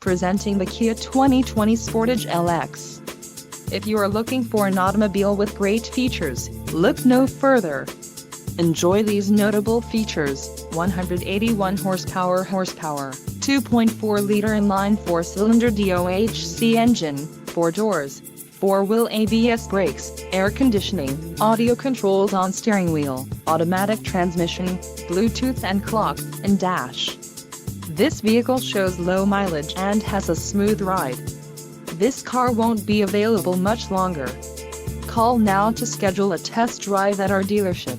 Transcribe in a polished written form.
Presenting the Kia 2020 Sportage LX. If you are looking for an automobile with great features, look no further. Enjoy these notable features: 181 horsepower, 2.4-liter inline 4-cylinder DOHC engine, 4 doors, 4-wheel ABS brakes, air conditioning, audio controls on steering wheel, automatic transmission, Bluetooth and clock, and dash. This vehicle shows low mileage and has a smooth ride. This car won't be available much longer. Call now to schedule a test drive at our dealership.